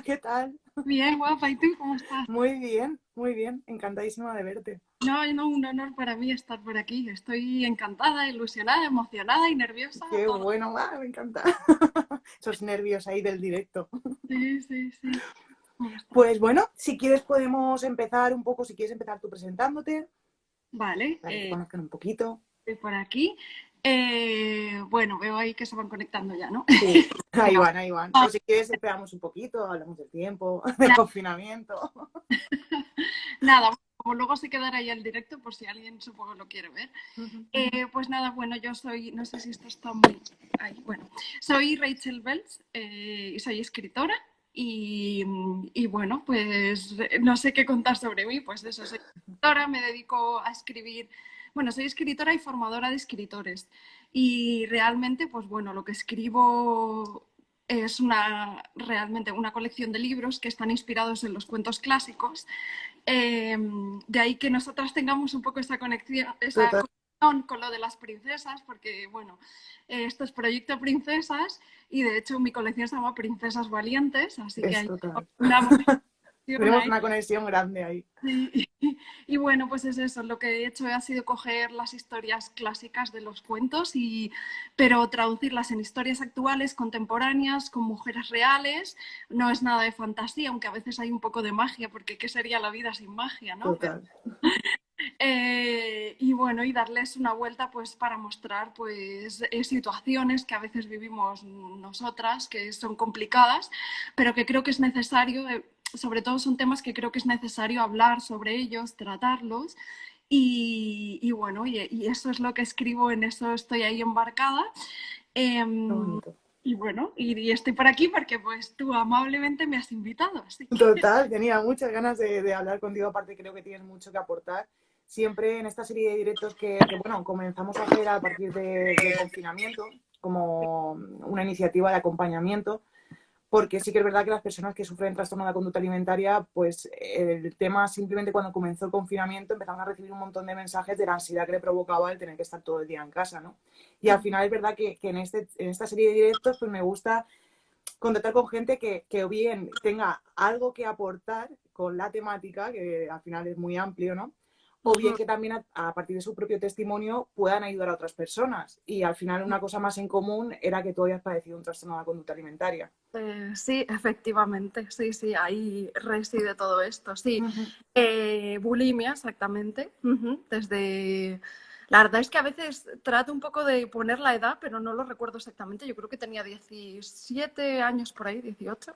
¿Qué tal? Bien, guapa. ¿Y tú cómo estás? Muy bien. Encantadísima de verte. No, no, un honor para mí estar por aquí. Estoy encantada, ilusionada, emocionada y nerviosa a Qué todo. bueno, me encanta. Esos nervios ahí del directo. Sí, sí, sí. ¿Cómo estás? Pues bueno, si quieres podemos empezar un poco, si quieres empezar tú presentándote, Vale, para que te conozcan un poquito. estoy por aquí. Bueno, veo ahí que se van conectando ya, ¿no? Sí, ahí Venga, van, ahí van. O si quieres esperamos un poquito, hablamos del tiempo, del nada, confinamiento. nada, como luego se quedará ahí el directo por si alguien supongo lo quiere ver. Pues nada, bueno, yo soy, no sé si esto está muy ahí, bueno, soy Rachel Bells y soy escritora y bueno, pues no sé qué contar sobre mí, pues eso, soy escritora, me dedico a escribir, bueno, soy escritora y formadora de escritores y realmente, pues bueno, lo que escribo es realmente una colección de libros que están inspirados en los cuentos clásicos. De ahí que nosotras tengamos un poco esa conexión, Total, con lo de las princesas, porque bueno, esto es Proyecto Princesas y de hecho mi colección se llama Princesas Valientes, así que es hay total. una motivación Tenemos ahí. una conexión grande ahí. Sí. Y bueno, pues es eso, lo que he hecho ha sido coger las historias clásicas de los cuentos pero traducirlas en historias actuales, contemporáneas, con mujeres reales. No es nada de fantasía, aunque a veces hay un poco de magia, porque ¿qué sería la vida sin magia, no? Total. Y bueno, y darles una vuelta pues para mostrar pues situaciones que a veces vivimos nosotras, que son complicadas, pero que creo que es necesario, sobre todo son temas que creo que es necesario hablar sobre ellos, tratarlos. Y bueno, y eso es lo que escribo, en eso estoy ahí embarcada. Qué Em, bonito. y bueno, y estoy por aquí porque pues tú amablemente me has invitado, así que Total, tenía muchas ganas de hablar contigo, aparte creo que tienes mucho que aportar. Siempre en esta serie de directos bueno, comenzamos a hacer a partir del confinamiento, como una iniciativa de acompañamiento, porque sí que es verdad que las personas que sufren trastorno de conducta alimentaria, pues el tema simplemente cuando comenzó el confinamiento empezamos a recibir un montón de mensajes de la ansiedad que le provocaba el tener que estar todo el día en casa, ¿no? Y al final es verdad que en esta serie de directos pues me gusta contactar con gente que o bien tenga algo que aportar con la temática, que al final es muy amplio, ¿no? O bien que también a partir de su propio testimonio puedan ayudar a otras personas. Y al final una cosa más en común era que tú habías padecido un trastorno de la conducta alimentaria. Sí, efectivamente, sí, sí, ahí reside todo esto, sí. Ujú. Bulimia, exactamente. Ujú. La verdad es que a veces trato un poco de poner la edad, pero no lo recuerdo exactamente. Yo creo que tenía 17 años por ahí, 18.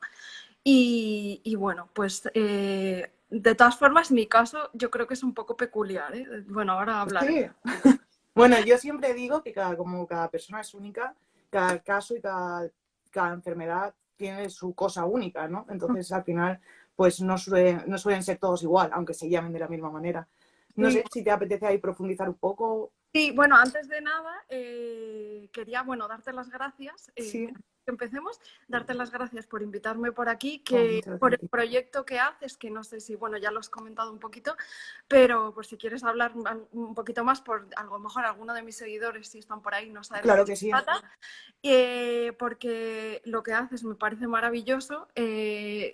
Y bueno, pues de todas formas, mi caso yo creo que es un poco peculiar, ¿eh? Bueno, ahora hablaré. Sí. Bueno, yo siempre digo que como cada persona es única, cada caso y cada enfermedad tiene su cosa única, ¿no? Entonces, al final, pues no suelen ser todos igual, aunque se llamen de la misma manera. No Sí, sé si te apetece ahí profundizar un poco. sí, bueno, antes de nada, quería, bueno, darte las gracias. Sí. Que empecemos, darte las gracias por invitarme por aquí, Oh, que muchas por gracias a el ti. proyecto que haces, que no sé si, bueno, ya lo has comentado un poquito, pero por si quieres hablar un poquito más, por a lo mejor alguno de mis seguidores, si están por ahí, no sabe de qué Claro se que sí. trata, porque lo que haces me parece maravilloso.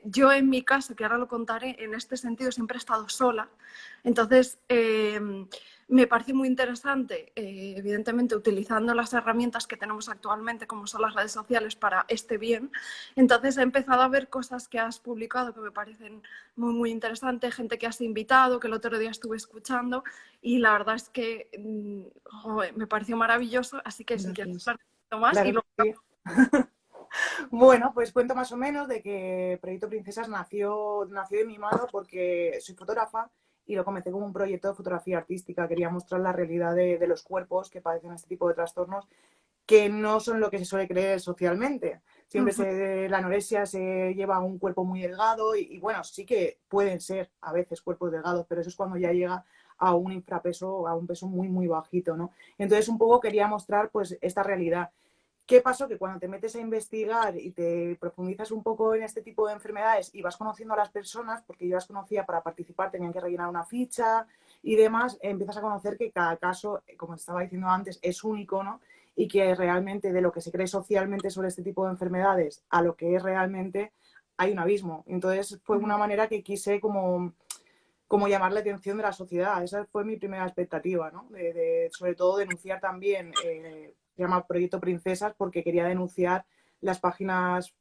Yo en mi caso, que ahora lo contaré, en este sentido siempre he estado sola, entonces me parece muy interesante, evidentemente utilizando las herramientas que tenemos actualmente, como son las redes sociales, para este bien. Entonces he empezado a ver cosas que has publicado que me parecen muy, muy interesantes, gente que has invitado, que el otro día estuve escuchando, y la verdad es que joder, me pareció maravilloso, así que si quieres Gracias. hablar un poquito más y Claro que luego... sí. Bueno, pues cuento más o menos de que Proyecto Princesas nació de mi mano porque soy fotógrafa y lo comencé como un proyecto de fotografía artística. Quería mostrar la realidad de los cuerpos que padecen este tipo de trastornos, que no son lo que se suele creer socialmente. Siempre la anorexia se lleva a un cuerpo muy delgado y bueno, sí que pueden ser a veces cuerpos delgados, pero eso es cuando ya llega a un infrapeso, a un peso muy, muy bajito, ¿no? Entonces un poco quería mostrar pues esta realidad. ¿Qué pasó? Que cuando te metes a investigar y te profundizas un poco en este tipo de enfermedades y vas conociendo a las personas, porque yo las conocía para participar, tenían que rellenar una ficha y demás, empiezas a conocer que cada caso, como estaba diciendo antes, es único, ¿no? Y que realmente de lo que se cree socialmente sobre este tipo de enfermedades a lo que es realmente hay un abismo. Entonces fue una manera que quise como llamar la atención de la sociedad. Esa fue mi primera expectativa, ¿no? Sobre todo denunciar también, se llama Proyecto Princesas, porque quería denunciar las páginas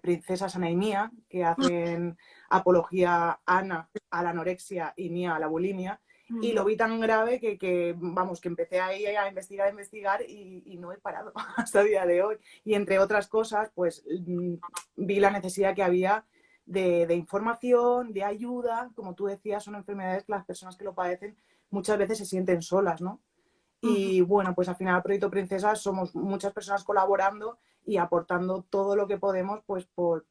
Princesas Ana y Mía, que hacen apología Ana a la anorexia y Mía a la bulimia. Y lo vi tan grave vamos, que empecé ahí a investigar y no he parado hasta el día de hoy. Y entre otras cosas, pues vi la necesidad que había de información, de ayuda. Como tú decías, son enfermedades que las personas que lo padecen muchas veces se sienten solas, ¿no? Y bueno, pues al final Proyecto Princesa somos muchas personas colaborando y aportando todo lo que podemos, pues por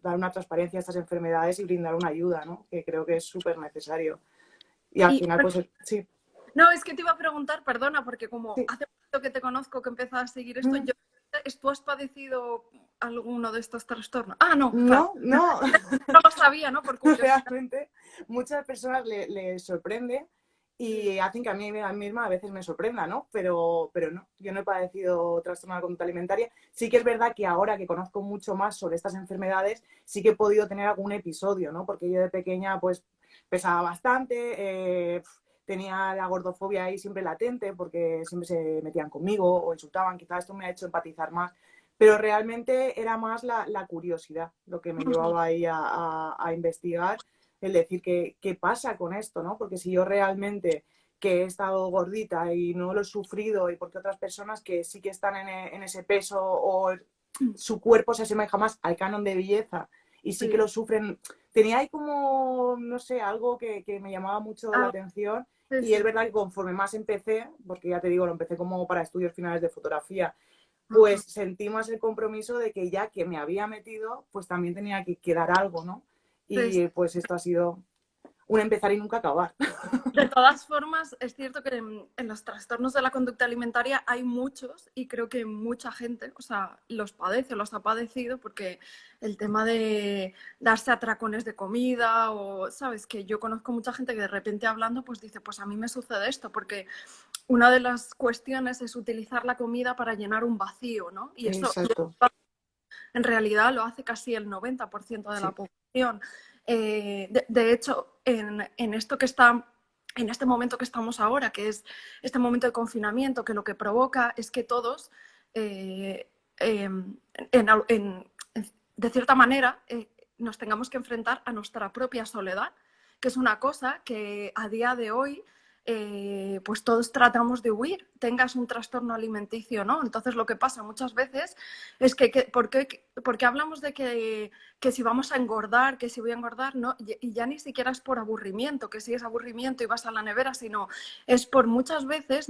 dar una transparencia a estas enfermedades y brindar una ayuda, ¿no? Que creo que es súper necesario. Y al final, pues sí. No, es que te iba a preguntar, perdona, porque como Sí. hace poco que te conozco, que empezado a seguir esto, ¿tú has padecido alguno de estos trastornos? Ah, no, claro. No, no. No lo sabía, ¿no? Por curiosidad. Realmente muchas personas les sorprende y hacen que a mí misma a veces me sorprenda, ¿no? Pero no, yo no he padecido trastorno de la conducta alimentaria. Sí que es verdad que ahora que conozco mucho más sobre estas enfermedades, sí que he podido tener algún episodio, ¿no? Porque yo de pequeña pues pesaba bastante, tenía la gordofobia ahí siempre latente porque siempre se metían conmigo o insultaban. Quizás esto me ha hecho empatizar más. Pero realmente era más la curiosidad lo que me llevaba ahí a investigar, el decir qué pasa con esto, ¿no? Porque si yo realmente que he estado gordita y no lo he sufrido y porque otras personas que sí que están en ese peso o su cuerpo se asemeja más al canon de belleza y sí que lo sufren, tenía ahí como, no sé, algo que me llamaba mucho la atención. Y es verdad que conforme más empecé, porque ya te digo, lo empecé como para estudios finales de fotografía, pues sentí más el compromiso de que ya que me había metido, pues también tenía que dar algo, ¿no? Y pues esto ha sido un empezar y nunca acabar. De todas formas, es cierto que en los trastornos de la conducta alimentaria hay muchos y creo que mucha gente, o sea, los padece o los ha padecido porque el tema de darse atracones de comida o, sabes, que yo conozco mucha gente que de repente hablando pues dice, pues a mí me sucede esto porque una de las cuestiones es utilizar la comida para llenar un vacío, ¿no? Y eso Exacto. en realidad lo hace casi el 90% de la Sí. población. De hecho, en esto que está, en este momento que estamos ahora, que es este momento de confinamiento, que lo que provoca es que todos, de cierta manera, nos tengamos que enfrentar a nuestra propia soledad, que es una cosa que a día de hoy pues todos tratamos de huir, tengas un trastorno alimenticio, ¿no? Entonces lo que pasa muchas veces es porque hablamos de que si vamos a engordar, que si voy a engordar, ¿no? Y ya ni siquiera es por aburrimiento, que si es aburrimiento y vas a la nevera, sino es por muchas veces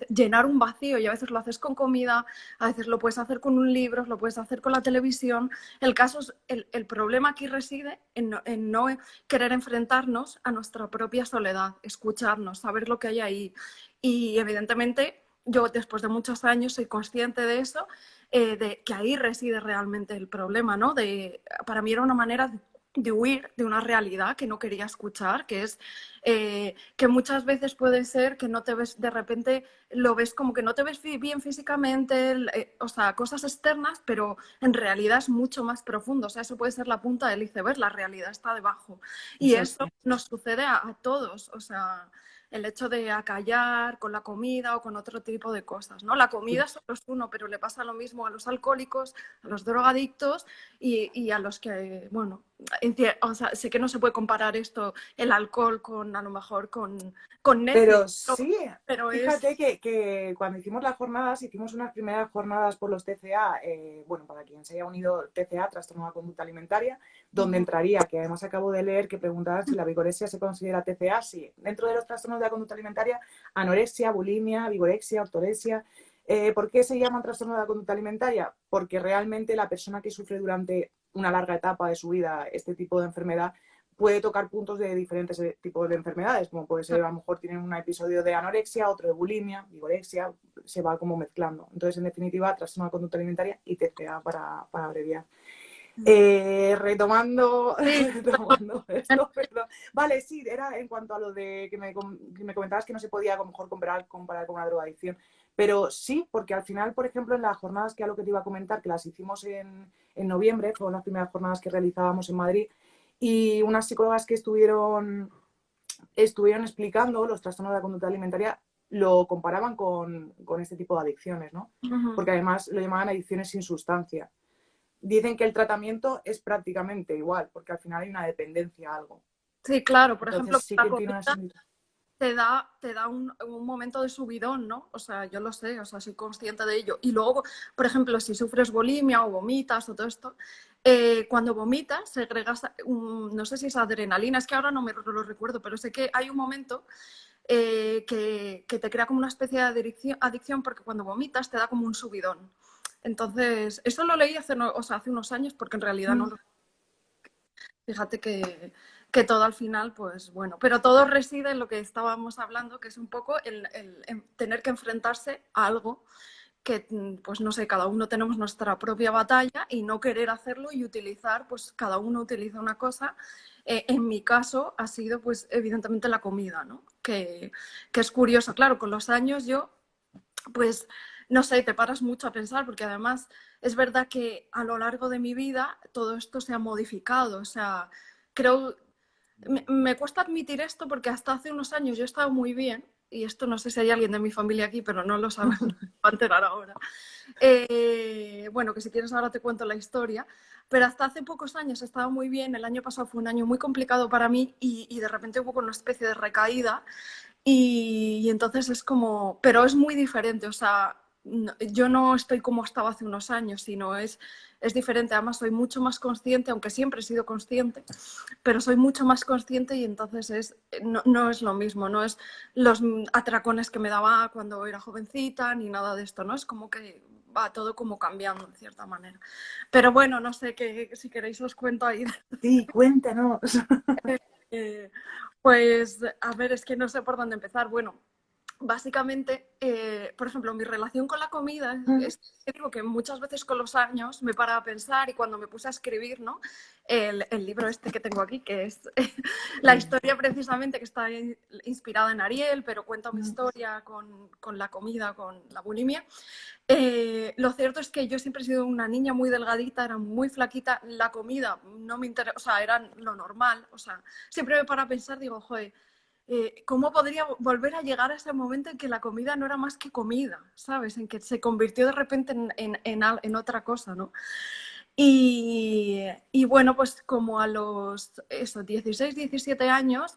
llenar un vacío y a veces lo haces con comida, a veces lo puedes hacer con un libro, lo puedes hacer con la televisión. El caso es, el problema aquí reside en no querer enfrentarnos a nuestra propia soledad, escucharnos, saber lo que hay ahí. Y evidentemente yo después de muchos años soy consciente de eso, de que ahí reside realmente el problema, ¿no? Para mí era una manera de huir de una realidad que no quería escuchar, que es que muchas veces puede ser que no te ves, de repente lo ves como que no te ves bien físicamente, o sea, cosas externas, pero en realidad es mucho más profundo, o sea, eso puede ser la punta del iceberg, la realidad está debajo. Y Exacto. eso nos sucede a todos, o sea, el hecho de acallar con la comida o con otro tipo de cosas, ¿no? La comida solo es uno, pero le pasa lo mismo a los alcohólicos, a los drogadictos y a los que, bueno, o sea, sé que no se puede comparar esto, el alcohol con, a lo mejor, con Pero Netflix, sí, pero fíjate es... que cuando hicimos las jornadas, hicimos unas primeras jornadas por los TCA, bueno, para quien se haya unido, TCA, trastorno de la conducta alimentaria, donde entraría, que además acabo de leer que preguntaban si la vigorexia se considera TCA, sí. Dentro de los trastornos de la conducta alimentaria, anorexia, bulimia, vigorexia, ortorexia. ¿Por qué se llaman trastorno de la conducta alimentaria? Porque realmente la persona que sufre durante una larga etapa de su vida este tipo de enfermedad puede tocar puntos de diferentes tipos de enfermedades, como puede ser, a lo mejor tienen un episodio de anorexia, otro de bulimia, vigorexia, se va como mezclando. Entonces, en definitiva, trastorno de conducta alimentaria y TCA para abreviar. Retomando, Sí, retomando esto, perdón. Vale, sí, era en cuanto a lo de que me comentabas que no se podía a lo mejor comparar con una drogadicción. Pero sí, porque al final, por ejemplo, en las jornadas que a lo que te iba a comentar, que las hicimos en noviembre, fueron las primeras jornadas que realizábamos en Madrid, y unas psicólogas que estuvieron explicando los trastornos de la conducta alimentaria, lo comparaban con este tipo de adicciones, ¿no? ujú. Porque además lo llamaban adicciones sin sustancia. Dicen que el tratamiento es prácticamente igual, porque al final hay una dependencia a algo. Sí, claro, por ejemplo, Entonces sí la que tiene una comida similitud. te da un momento de subidón, ¿no? O sea, yo lo sé, o sea, soy consciente de ello. Y luego, por ejemplo, si sufres bulimia o vomitas o todo esto, cuando vomitas segregas, no sé si es adrenalina, es que ahora no me lo recuerdo, pero sé que hay un momento que te crea como una especie de adicción porque cuando vomitas te da como un subidón. Entonces, eso lo leí hace, o sea, hace unos años porque en realidad no lo... Fíjate que todo al final, pues bueno, pero todo reside en lo que estábamos hablando, que es un poco el tener que enfrentarse a algo que, pues no sé, cada uno tenemos nuestra propia batalla y no querer hacerlo y utilizar, pues cada uno utiliza una cosa. En mi caso ha sido, pues evidentemente la comida, ¿no? Que es curioso, claro, con los años yo, pues no sé, te paras mucho a pensar, porque además es verdad que a lo largo de mi vida todo esto se ha modificado, o sea, creo, me cuesta admitir esto porque hasta hace unos años yo estaba muy bien, y esto no sé si hay alguien de mi familia aquí, pero no lo saben, no se va a enterar ahora. Bueno, que si quieres ahora te cuento la historia, pero hasta hace pocos años estaba muy bien, el año pasado fue un año muy complicado para mí y de repente hubo una especie de recaída y entonces es como, pero es muy diferente, o sea, yo no estoy como estaba hace unos años, sino es diferente. Además, soy mucho más consciente, aunque siempre he sido consciente, pero soy mucho más consciente y entonces no es lo mismo, no es los atracones que me daba cuando era jovencita, ni nada de esto, ¿no? Es como que va todo como cambiando de cierta manera. Pero bueno, no sé, que si queréis os cuento ahí. Sí, cuéntanos. Eh, pues, a ver, es que no sé por dónde empezar. Bueno, básicamente, por ejemplo, mi relación con la comida es que digo que muchas veces con los años me para a pensar y cuando me puse a escribir, ¿no? El libro este que tengo aquí, que es la historia precisamente que está inspirada en Ariel, pero cuenta mi historia con la comida, con la bulimia. Lo cierto es que yo siempre he sido una niña muy delgadita, era muy flaquita, la comida no me interesa, o sea, era lo normal, o sea, siempre me paro a pensar, digo, joder, ¿cómo podría volver a llegar a ese momento en que la comida no era más que comida, ¿sabes? En que se convirtió de repente en otra cosa, ¿no? Y bueno, pues como a los 16, 17 años,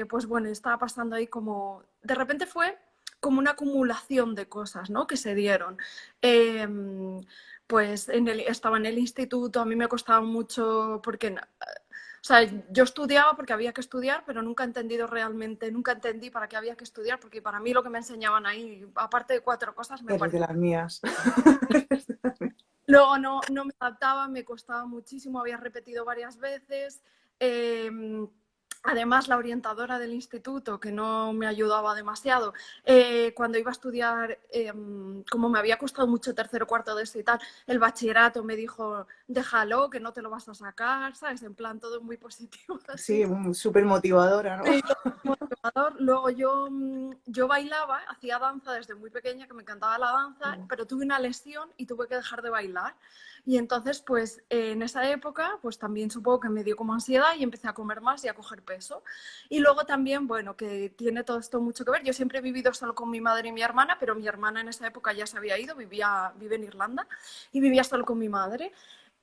pues bueno, estaba pasando ahí como, de repente fue como una acumulación de cosas, ¿no? Que se dieron. Eh, pues estaba en el instituto, a mí me costaba mucho porque o sea, yo estudiaba porque había que estudiar, pero nunca he entendido realmente, nunca entendí para qué había que estudiar, porque para mí lo que me enseñaban ahí, aparte de 4 cosas, me Eres de parecía... las mías. Luego no me adaptaba, me costaba muchísimo, había repetido varias veces. Eh, Además, la orientadora del instituto, que no me ayudaba demasiado, cuando iba a estudiar, como me había costado mucho tercero, cuarto de eso y tal, el bachillerato me dijo, déjalo, que no te lo vas a sacar, ¿sabes? En plan, todo muy positivo Sí, así. súper motivadora, ¿no? Sí, motivador. Luego yo bailaba, hacía danza desde muy pequeña, que me encantaba la danza, pero tuve una lesión y tuve que dejar de bailar. Y entonces, pues en esa época, pues también supongo que me dio como ansiedad y empecé a comer más y a coger peso. Y luego también, bueno, que tiene todo esto mucho que ver. Yo siempre he vivido solo con mi madre y mi hermana, pero mi hermana en esa época ya se había ido, vive en Irlanda y vivía solo con mi madre.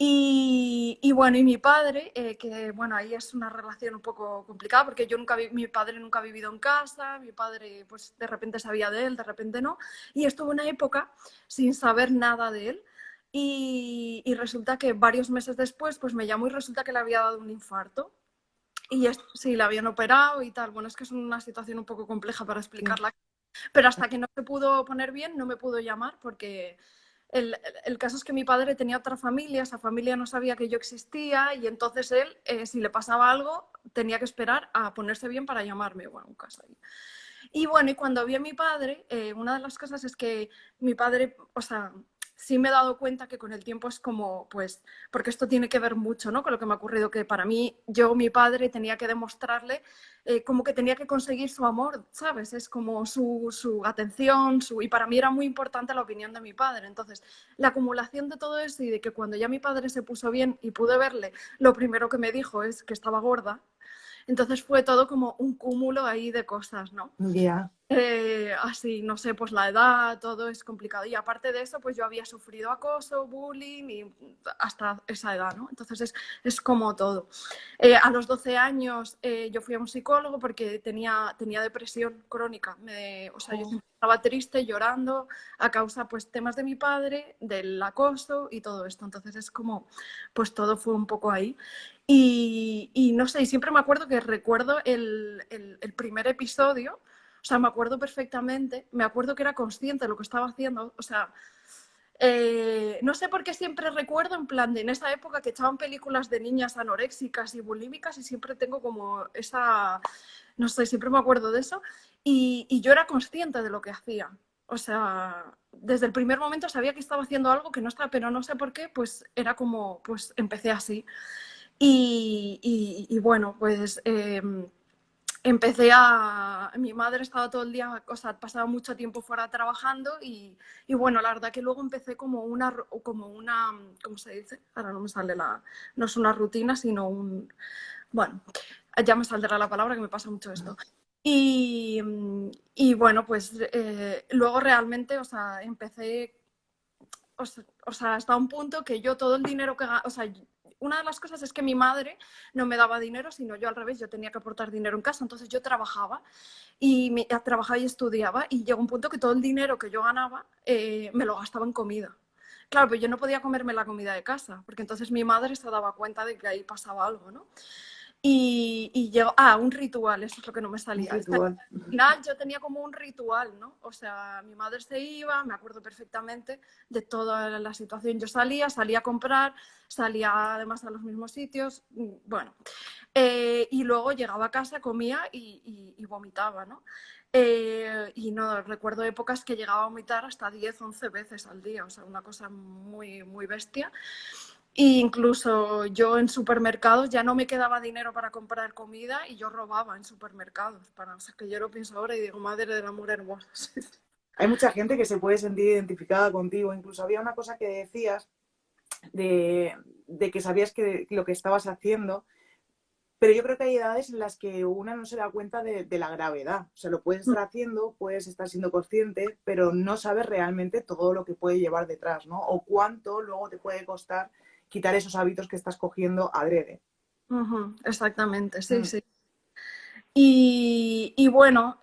Y bueno, y mi padre, que bueno, ahí es una relación un poco complicada porque yo mi padre nunca ha vivido en casa, mi padre pues de repente sabía de él, de repente no, y estuvo una época sin saber nada de él y resulta que varios meses después pues me llamó y resulta que le había dado un infarto y sí, le habían operado y tal, bueno, es que es una situación un poco compleja para Sí. explicarla, pero hasta que no se pudo poner bien no me pudo llamar porque el, el, caso es que mi padre tenía otra familia, esa familia no sabía que yo existía y entonces él, si le pasaba algo, tenía que esperar a ponerse bien para llamarme. Bueno, un caso ahí. Y bueno, y cuando vi a mi padre, una de las cosas es que mi padre, o sea, sí me he dado cuenta que con el tiempo es como, pues, porque esto tiene que ver mucho, ¿no? Con lo que me ha ocurrido, que para mí, yo, mi padre, tenía que demostrarle como que tenía que conseguir su amor, ¿sabes? Es como su atención, y para mí era muy importante la opinión de mi padre. Entonces, la acumulación de todo eso y de que cuando ya mi padre se puso bien y pude verle, lo primero que me dijo es que estaba gorda. Entonces fue todo como un cúmulo ahí de cosas, ¿no? Ya. Así, no sé, pues la edad, todo es complicado. Y aparte de eso, pues yo había sufrido acoso, bullying y hasta esa edad, ¿no? Entonces es como todo. A los 12 años yo fui a un psicólogo porque tenía depresión crónica. O sea, yo Jo. siempre estaba triste, llorando, a causa, pues, temas de mi padre, del acoso y todo esto. Entonces es como, pues todo fue un poco ahí. Y no sé, y siempre me acuerdo que recuerdo el primer episodio. O sea, me acuerdo perfectamente, me acuerdo que era consciente de lo que estaba haciendo. O sea, no sé por qué siempre recuerdo en plan de en esa época que echaban películas de niñas anoréxicas y bulímicas y siempre tengo como esa, no sé, siempre me acuerdo de eso. Y yo era consciente de lo que hacía. O sea, desde el primer momento sabía que estaba haciendo algo que no estaba, pero no sé por qué, pues era como, pues empecé así. Y bueno, pues empecé a... Mi madre estaba todo el día, o sea, pasaba mucho tiempo fuera trabajando y bueno, la verdad que luego empecé como una, ¿cómo se dice? Ahora no me sale la... No es una rutina, sino un... Bueno, ya me saldrá la palabra que me pasa mucho esto. Y, y bueno, pues luego realmente, o sea, empecé o sea, hasta un punto que yo todo el dinero que o sea, una de las cosas es que mi madre no me daba dinero, sino yo al revés, yo tenía que aportar dinero en casa, entonces yo trabajaba trabajaba y estudiaba y llegó un punto que todo el dinero que yo ganaba me lo gastaba en comida. Claro, pero yo no podía comerme la comida de casa, porque entonces mi madre se daba cuenta de que ahí pasaba algo, ¿no? Y llegó, un ritual, eso es lo que no me Un salía. ritual. Al final yo tenía como un ritual, ¿no? O sea, mi madre se iba, me acuerdo perfectamente de toda la situación. Yo salía a comprar, salía además a los mismos sitios, bueno. Y luego llegaba a casa, comía y vomitaba, ¿no? Y no, recuerdo épocas que llegaba a vomitar hasta 10, 11 veces al día, o sea, una cosa muy, muy bestia. E incluso yo en supermercados ya no me quedaba dinero para comprar comida y yo robaba en supermercados. O sea, que yo lo pienso ahora y digo, madre del amor hermoso. Hay mucha gente que se puede sentir identificada contigo. Incluso había una cosa que decías de que sabías que lo que estabas haciendo, pero yo creo que hay edades en las que una no se da cuenta de la gravedad. O sea, lo puedes estar haciendo, puedes estar siendo consciente, pero no sabes realmente todo lo que puede llevar detrás, ¿no? O cuánto luego te puede costar quitar esos hábitos que estás cogiendo adrede. Exactamente, sí, Mm. sí. Y bueno,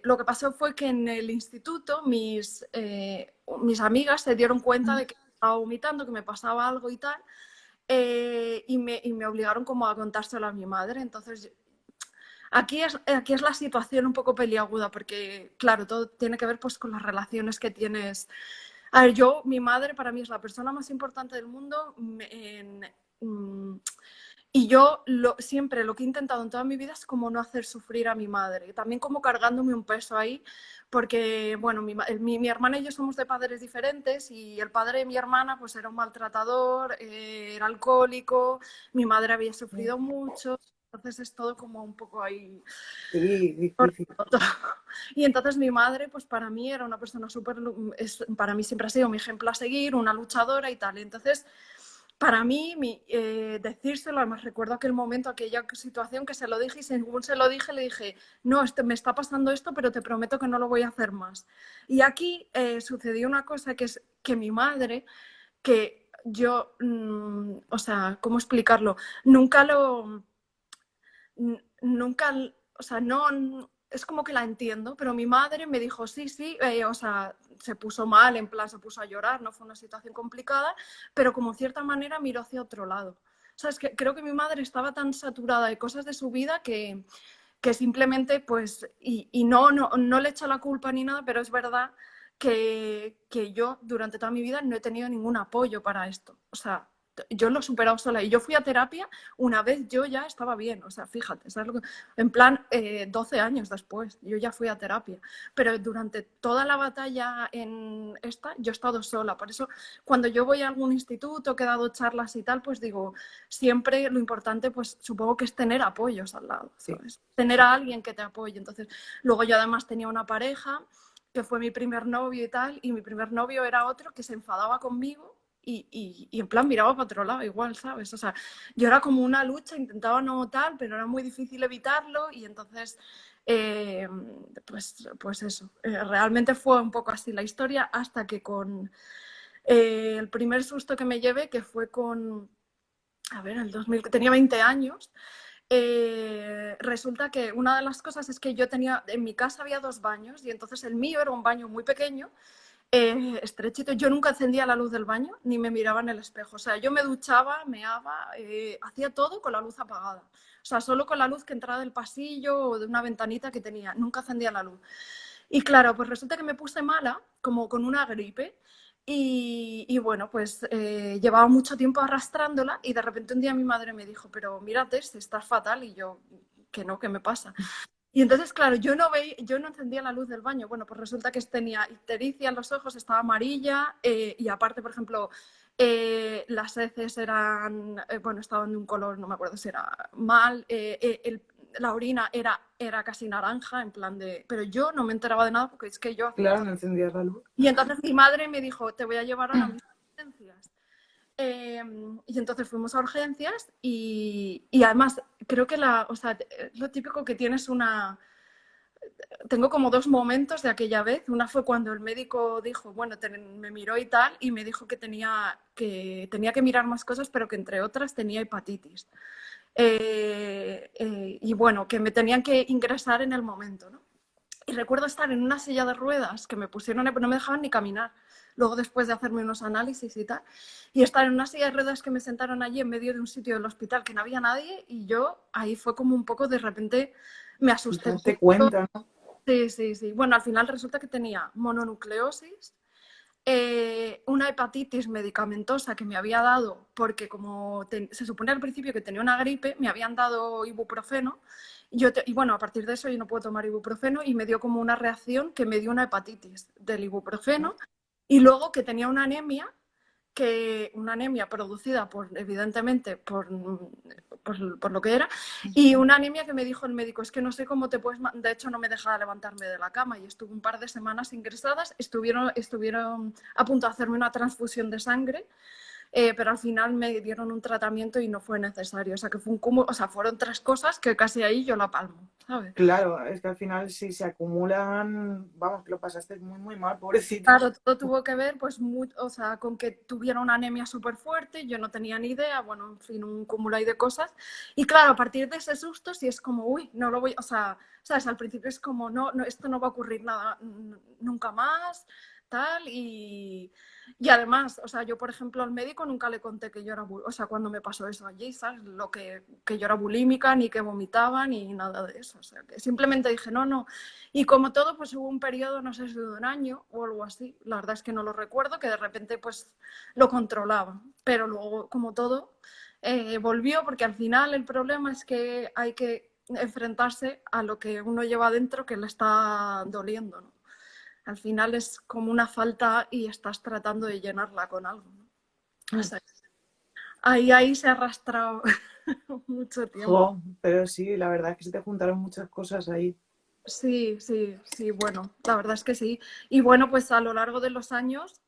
lo que pasó fue que en el instituto mis amigas se dieron cuenta de que estaba vomitando, que me pasaba algo y tal, y me obligaron como a contárselo a mi madre. Entonces, aquí es la situación un poco peliaguda, porque claro, todo tiene que ver pues con las relaciones que tienes. A ver, mi madre para mí es la persona más importante del mundo. Y yo siempre lo que he intentado en toda mi vida es como no hacer sufrir a mi madre, también como cargándome un peso ahí, porque bueno, mi hermana y yo somos de padres diferentes y el padre de mi hermana pues era un maltratador, era alcohólico, mi madre había sufrido mucho, entonces es todo como un poco ahí. Sí, difícil. Y entonces mi madre, pues para mí era una persona para mí siempre ha sido mi ejemplo a seguir, una luchadora y tal. Y entonces, para mí, decírselo, además recuerdo aquel momento, aquella situación que se lo dije y según se lo dije, le dije, no, me está pasando esto, pero te prometo que no lo voy a hacer más. Y aquí sucedió una cosa que es que mi madre, que yo, o sea, ¿cómo explicarlo? Nunca lo nunca, o sea, no, es como que la entiendo, pero mi madre me dijo, sí, sí, o sea, se puso mal, en plan, se puso a llorar, no fue una situación complicada, pero como en cierta manera miró hacia otro lado. O sea, es que creo que mi madre estaba tan saturada de cosas de su vida que simplemente, pues, y no le echo la culpa ni nada, pero es verdad que yo durante toda mi vida no he tenido ningún apoyo para esto. O sea, yo lo he superado sola. Y yo fui a terapia una vez yo ya estaba bien, o sea, fíjate, ¿sabes lo que? En plan, 12 años después, yo ya fui a terapia. Pero durante toda la batalla en esta, yo he estado sola. Por eso, cuando yo voy a algún instituto, que he dado charlas y tal, pues digo, siempre lo importante, pues supongo que es tener apoyos al lado, ¿sabes? Sí. Tener a alguien que te apoye. Entonces, luego yo además tenía una pareja que fue mi primer novio y tal, y mi primer novio era otro que se enfadaba conmigo y en plan miraba para otro lado igual, ¿sabes? O sea, yo era como una lucha, intentaba no tal, pero era muy difícil evitarlo y entonces, pues eso, realmente fue un poco así la historia hasta que con el primer susto que me llevé, que fue con, a ver, el 2000, tenía 20 años, resulta que una de las cosas es que yo tenía, en mi casa había 2 baños y entonces el mío era un baño muy pequeño, estrechito. Yo nunca encendía la luz del baño ni me miraba en el espejo. O sea, yo me duchaba, meaba, hacía todo con la luz apagada. O sea, solo con la luz que entraba del pasillo o de una ventanita que tenía. Nunca encendía la luz. Y claro, pues resulta que me puse mala, como con una gripe. Y bueno, pues llevaba mucho tiempo arrastrándola y de repente un día mi madre me dijo, pero mírate, estás fatal. Y yo, que no, ¿qué me pasa? Y entonces, claro, yo no encendía la luz del baño. Bueno, pues resulta que tenía ictericia en los ojos, estaba amarilla y aparte, por ejemplo, las heces eran, bueno, estaban de un color, no me acuerdo si era mal, la orina era casi naranja, en plan de... Pero yo no me enteraba de nada porque es que yo hacía Claro, todo. no encendías la luz. Y entonces mi madre me dijo, te voy a llevar ahora mis urgencias. Y entonces fuimos a urgencias y además creo que o sea, lo típico que tienes tengo como 2 momentos de aquella vez. Una fue cuando el médico dijo, bueno, me miró y tal, y me dijo que tenía que mirar más cosas, pero que entre otras tenía hepatitis. Y bueno, que me tenían que ingresar en el momento, ¿no? Y recuerdo estar en una silla de ruedas que me pusieron, no me dejaban ni caminar. Luego, después de hacerme unos análisis y tal, y estar en una silla de ruedas que me sentaron allí en medio de un sitio del hospital que no había nadie, y yo ahí fue como un poco de repente me Y asusté te das mucho. cuenta, ¿no? Sí, sí, sí. Bueno, al final resulta que tenía mononucleosis, una hepatitis medicamentosa que me había dado, porque como se supone al principio que tenía una gripe, me habían dado ibuprofeno. Y bueno, a partir de eso yo no puedo tomar ibuprofeno y me dio como una reacción que me dio una hepatitis del ibuprofeno y luego que tenía una anemia producida evidentemente por lo que era, y una anemia que me dijo el médico, es que no sé cómo te puedes, de hecho no me dejaba levantarme de la cama y estuve un par de semanas ingresadas, estuvieron a punto de hacerme una transfusión de sangre, pero al final me dieron un tratamiento y no fue necesario, o sea que fue un cúmulo, o sea, fueron 3 cosas que casi ahí yo la palmo, ¿sabes? Claro, es que al final si se acumulan, vamos, que lo pasaste muy, muy mal, pobrecita. Claro, todo tuvo que ver, pues, o sea, con que tuviera una anemia súper fuerte, yo no tenía ni idea, bueno, en fin, un cúmulo ahí de cosas. Y claro, a partir de ese susto, sí es como, uy, no lo voy, o sea, sabes, al principio es como, no, no, esto no va a ocurrir nada nunca más, tal, y además, o sea, yo, por ejemplo, al médico nunca le conté que yo era, o sea, cuando me pasó eso allí, ¿sabes? Que yo era bulímica, ni que vomitaba, ni nada de eso, o sea, que simplemente dije, no, no. Y como todo, pues hubo un periodo, no sé si de un año o algo así, la verdad es que no lo recuerdo, que de repente pues lo controlaba, pero luego, como todo, volvió porque al final el problema es que hay que enfrentarse a lo que uno lleva dentro que le está doliendo, ¿no? Al final es como una falta y estás tratando de llenarla con algo, ¿no? O sea, ahí se ha arrastrado mucho tiempo. Jo, pero sí, la verdad es que se te juntaron muchas cosas ahí. Sí, sí, sí, bueno, la verdad es que sí. Y bueno, pues a lo largo de los años,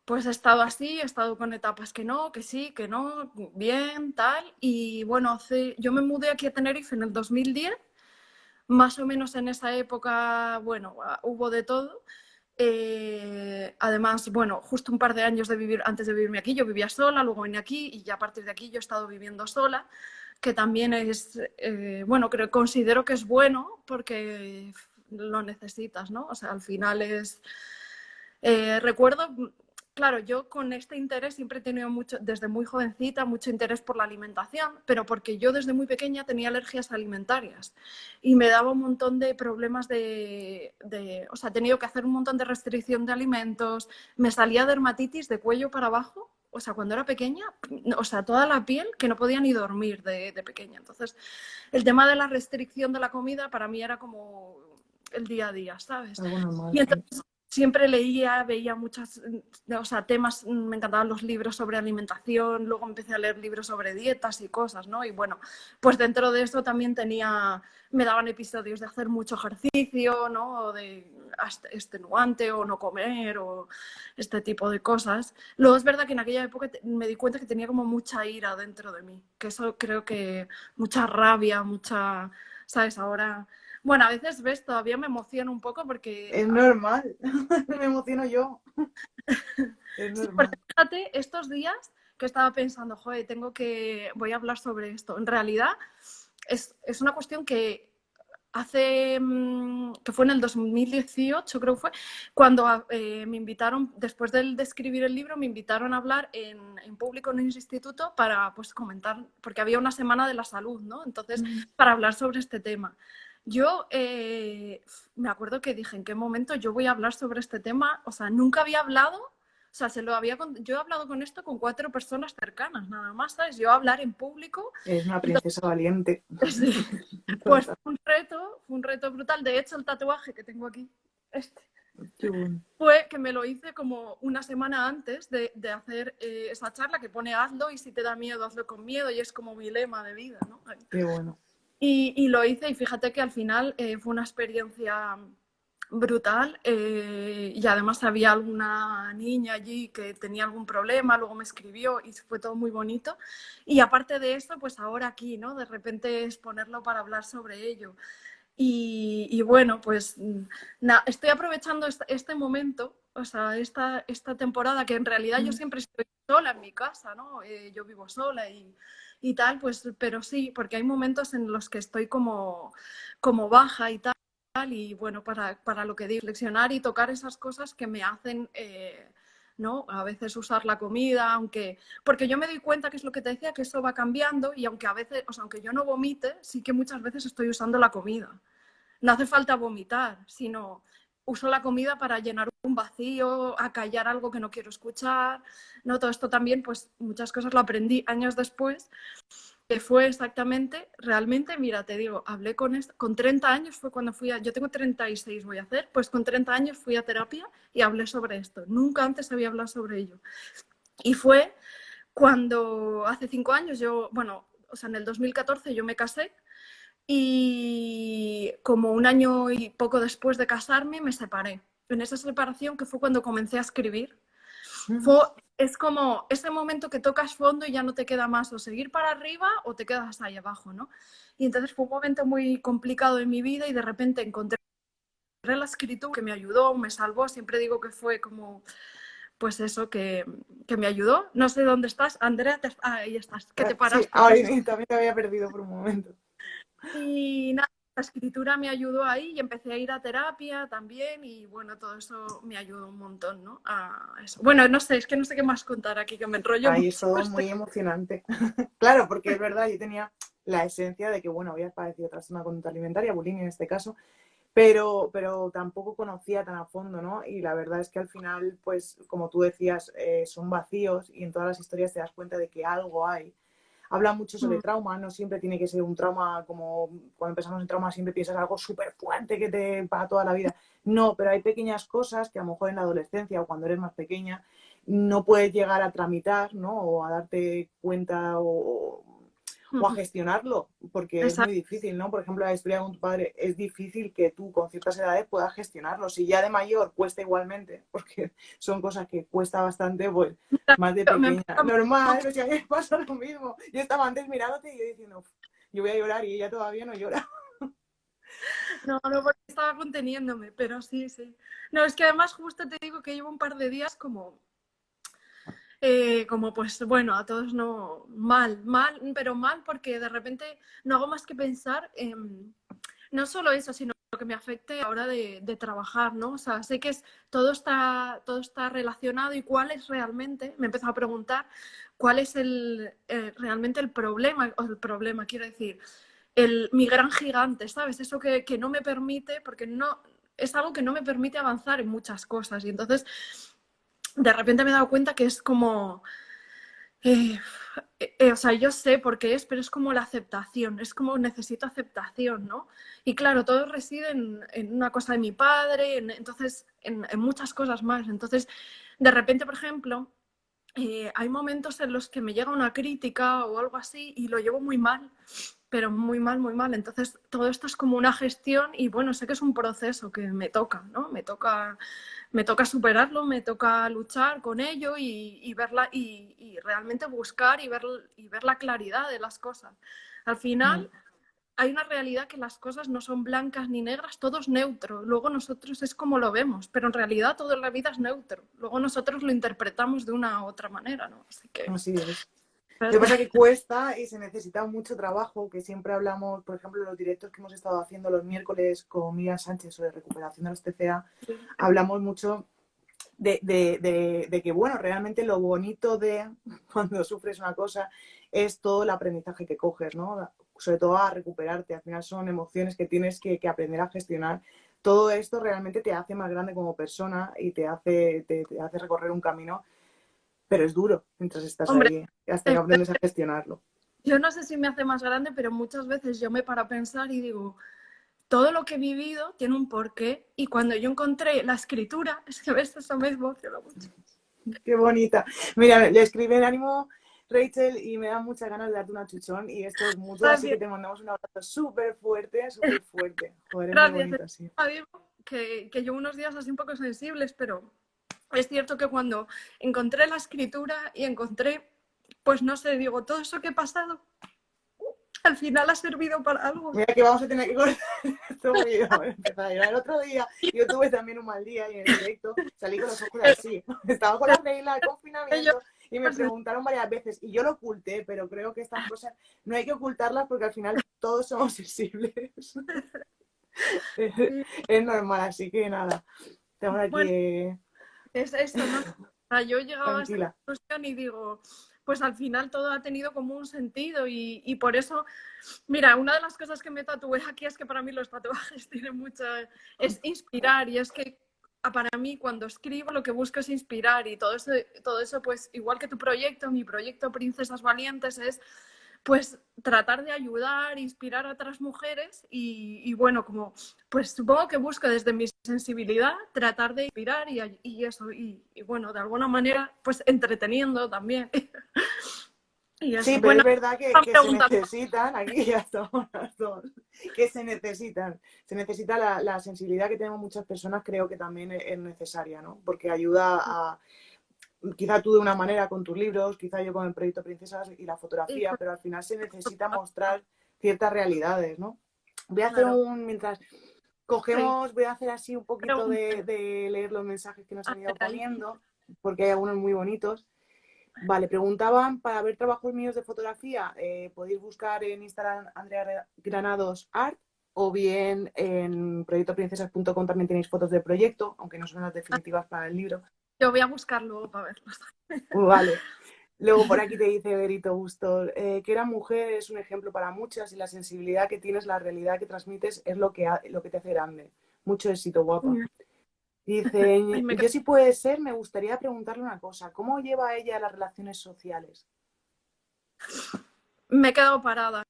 pues he estado así, he estado con etapas que no, que sí, que no, bien, tal. Y bueno, yo me mudé aquí a Tenerife en el 2010, más o menos en esa época, bueno, hubo de todo. Además, bueno, justo un par de años antes de vivirme aquí, yo vivía sola, luego vine aquí y ya a partir de aquí yo he estado viviendo sola, que también es, bueno, considero que es bueno porque lo necesitas, ¿no? O sea, al final recuerdo, claro, yo con este interés siempre he tenido mucho, desde muy jovencita, mucho interés por la alimentación, pero porque yo desde muy pequeña tenía alergias alimentarias y me daba un montón de problemas o sea, he tenido que hacer un montón de restricción de alimentos, me salía dermatitis de cuello para abajo, o sea, cuando era pequeña, o sea, toda la piel que no podía ni dormir de pequeña. Entonces, el tema de la restricción de la comida para mí era como el día a día, ¿sabes? Algo normal, Y sí. entonces siempre leía, veía muchas, o sea, temas, me encantaban los libros sobre alimentación, luego empecé a leer libros sobre dietas y cosas, ¿no? Y bueno, pues dentro de eso también me daban episodios de hacer mucho ejercicio, ¿no? O de extenuante o no comer o este tipo de cosas. Luego es verdad que en aquella época me di cuenta que tenía como mucha ira dentro de mí, que eso creo que mucha rabia, mucha, ¿sabes? Ahora, bueno, a veces ves, todavía me emociona un poco porque Es normal. Me emociono yo. Es sí, porque normal. fíjate, estos días que estaba pensando, joder, voy a hablar sobre esto. En realidad es una cuestión que que fue en el 2018, creo que fue, cuando me invitaron, después de escribir el libro, me invitaron a hablar en público en un instituto para pues comentar, porque había una semana de la salud, ¿no? Entonces, para hablar sobre este tema. Yo me acuerdo que dije, ¿en qué momento yo voy a hablar sobre este tema? O sea, nunca había hablado, o sea, yo he hablado con esto con 4 personas cercanas, nada más, ¿sabes? Yo hablar en público. Es una princesa valiente. Sí. Pues fue un reto brutal. De hecho, el tatuaje que tengo aquí, este, Qué bueno. fue que me lo hice como una semana antes de hacer esa charla que pone hazlo y si te da miedo, hazlo con miedo y es como mi lema de vida, ¿no? Qué bueno. Y lo hice y fíjate que al final fue una experiencia brutal y además había alguna niña allí que tenía algún problema, luego me escribió y fue todo muy bonito. Y aparte de eso, pues ahora aquí, ¿no? De repente exponerlo para hablar sobre ello. Y bueno, pues estoy aprovechando este momento, o sea, esta temporada que en realidad yo siempre estoy sola en mi casa, ¿no? Yo vivo sola y tal, pues, pero sí, porque hay momentos en los que estoy como baja y tal, y bueno, para lo que digo, reflexionar y tocar esas cosas que me hacen, ¿no? A veces usar la comida, porque yo me doy cuenta que es lo que te decía, que eso va cambiando y aunque a veces, o sea, aunque yo no vomite, sí que muchas veces estoy usando la comida. No hace falta vomitar, sino uso la comida para llenar un vacío, acallar algo que no quiero escuchar, ¿no? Todo esto también, pues muchas cosas lo aprendí años después, que fue exactamente, realmente, mira, te digo, hablé con esto, con 30 años fue cuando yo tengo 36 voy a hacer, pues con 30 años fui a terapia y hablé sobre esto. Nunca antes había hablado sobre ello. Y fue cuando hace 5 años bueno, o sea, en el 2014 yo me casé y como un año y poco después de casarme me separé. En esa separación que fue cuando comencé a escribir, es como ese momento que tocas fondo y ya no te queda más o seguir para arriba o te quedas ahí abajo, ¿no? Y entonces fue un momento muy complicado en mi vida y de repente encontré la escritura que me ayudó, me salvó, siempre digo que fue como, pues eso, que me ayudó. No sé dónde estás, Andrea, ahí estás, que te Sí, paraste, no ay, sé. también te había perdido por un momento. Y nada, la escritura me ayudó ahí y empecé a ir a terapia también y bueno, todo eso me ayudó un montón, ¿no? A eso. Bueno, no sé, es que no sé qué más contar aquí, que me enrollo Ahí es mucho. todo muy emocionante. Claro, porque es verdad, yo tenía la esencia de que, bueno, había padecido trastorno de conducta alimentaria, bulimia en este caso, pero tampoco conocía tan a fondo, ¿no? Y la verdad es que al final, pues, como tú decías, son vacíos y en todas las historias te das cuenta de que algo hay. Habla mucho sobre trauma, no siempre tiene que ser un trauma como cuando empezamos en trauma siempre piensas algo súper fuerte que te para toda la vida. No, pero hay pequeñas cosas que a lo mejor en la adolescencia o cuando eres más pequeña no puedes llegar a tramitar, ¿no? O a darte cuenta o a gestionarlo, porque es muy Exacto. difícil, ¿no? Por ejemplo, la historia con tu padre, es difícil que tú con ciertas edades puedas gestionarlo. Si ya de mayor cuesta igualmente, porque son cosas que cuesta bastante, pues más de Me pequeña. pasa Normal, o sea, me pasa lo mismo. Yo estaba antes mirándote y yo diciendo, yo voy a llorar y ella todavía no llora. no, porque estaba conteniéndome, pero sí, sí. No, es que además justo te digo que llevo un par de días como pues bueno, a todos no, mal, pero mal porque de repente no hago más que pensar no solo eso, sino lo que me afecte a la hora de trabajar, ¿no? O sea, sé que todo está relacionado y cuál es realmente, me he empezado a preguntar, cuál es realmente el problema, quiero decir, mi gran gigante, ¿sabes? Eso que no me permite, porque no, es algo que no me permite avanzar en muchas cosas y entonces de repente me he dado cuenta que es como Eh, o sea, yo sé por qué es, pero es como la aceptación, es como necesito aceptación, ¿no? Y claro, todo reside en una cosa de mi padre, entonces, en muchas cosas más. Entonces, de repente, por ejemplo, hay momentos en los que me llega una crítica o algo así y lo llevo muy mal, pero muy mal, muy mal. Entonces, todo esto es como una gestión y bueno, sé que es un proceso que me toca, ¿no? Me toca superarlo, me toca luchar con ello y verla y realmente buscar y ver la claridad de las cosas. Al Mm. final, hay una realidad que las cosas no son blancas ni negras, todo es neutro. Luego nosotros es como lo vemos, pero en realidad todo en la vida es neutro. Luego nosotros lo interpretamos de una u otra manera, ¿no? Así que... Así es. Lo que pasa es que cuesta y se necesita mucho trabajo, que siempre hablamos, por ejemplo, en los directos que hemos estado haciendo los miércoles con Miriam Sánchez sobre recuperación de los TCA, hablamos mucho de que, bueno, realmente lo bonito de cuando sufres una cosa es todo el aprendizaje que coges, ¿no? Sobre todo a recuperarte. Al final son emociones que tienes que aprender a gestionar. Todo esto realmente te hace más grande como persona y te hace recorrer un camino, pero es duro mientras estás Hombre, ahí, hasta que aprendes a gestionarlo. yo no sé si me hace más grande, pero muchas veces yo me paro a pensar y digo, todo lo que he vivido tiene un porqué y cuando yo encontré la escritura, es que ves, eso me emociona mucho. Qué bonita. Mira, le escribí el ánimo Rachel y me da muchas ganas de darte una chuchón y esto es mutuo, así Gracias, que te mandamos un abrazo súper fuerte, súper fuerte. Joder, es muy gracias. bonito así. Digo que llevo unos días así un poco sensibles, pero es cierto que cuando encontré la escritura y encontré, pues no sé, digo, todo eso que he pasado, al final ha servido para algo. Mira que vamos a tener que cortar esto porque yo empecé a llorar el otro día. Yo tuve también un mal día y en el directo salí con los ojos así. Estaba con la regla de Yo, confinamiento y me preguntaron varias veces y yo lo oculté, pero creo que estas cosas no hay que ocultarlas porque al final todos somos sensibles. Es normal, así que nada, estamos aquí bueno, es eso, ¿no? O sea, yo llegaba a esta tranquila. conclusión y digo, pues al final todo ha tenido como un sentido y por eso, mira, una de las cosas que me tatué aquí es que para mí los tatuajes tienen mucho, es inspirar y es que para mí cuando escribo lo que busco es inspirar y todo eso pues igual que tu proyecto, mi proyecto Princesas Valientes es pues tratar de ayudar, inspirar a otras mujeres y bueno, como pues supongo que busco desde mi sensibilidad tratar de inspirar y eso, y bueno, de alguna manera pues entreteniendo también. Y Sí, eso, pero bueno, es verdad están que se preguntando. necesitan, aquí ya estamos las dos, que se necesita la sensibilidad que tenemos muchas personas, creo que también es necesaria, ¿no? Porque ayuda a, quizá tú de una manera con tus libros, quizá yo con el proyecto Princesas y la fotografía, pero al final se necesita mostrar ciertas realidades, ¿no? Voy a hacer Claro, mientras sí, cogemos, voy a hacer así un poquito pregunta. de leer los mensajes que nos A han ver, ido ahí. poniendo, porque hay algunos muy bonitos. Vale, preguntaban, para ver trabajos míos de fotografía, podéis buscar en Instagram Andrea Granados Art o bien en proyectoprincesas.com también tenéis fotos del proyecto, aunque no son las definitivas para el libro. Yo voy a buscar luego para verlos. Vale. Luego por aquí te dice Berito Gusto, que era mujer es un ejemplo para muchas y la sensibilidad que tienes, la realidad que transmites es lo que te hace grande. Mucho éxito, guapa. Ay, Dice, me, yo si puede ser, me gustaría preguntarle una cosa. ¿Cómo lleva ella las relaciones sociales? me he quedado parada.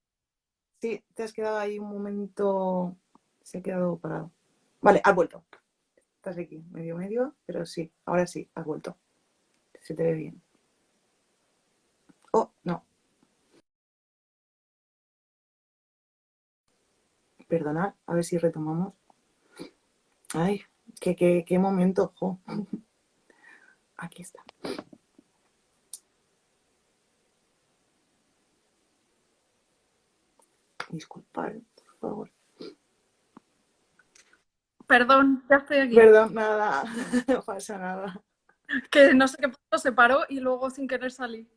Sí, te has quedado ahí un momento. Se ha quedado parado. Vale, has vuelto. Estás aquí, medio medio, pero sí, ahora sí, has vuelto. Se te ve bien. Oh, no, perdonad, a ver si retomamos. Ay, qué momento, jo. Aquí está. Disculpad, por favor. Perdón, ya estoy aquí. Perdón, nada, no pasa nada. Que no sé qué pasó, se paró y luego sin querer salí.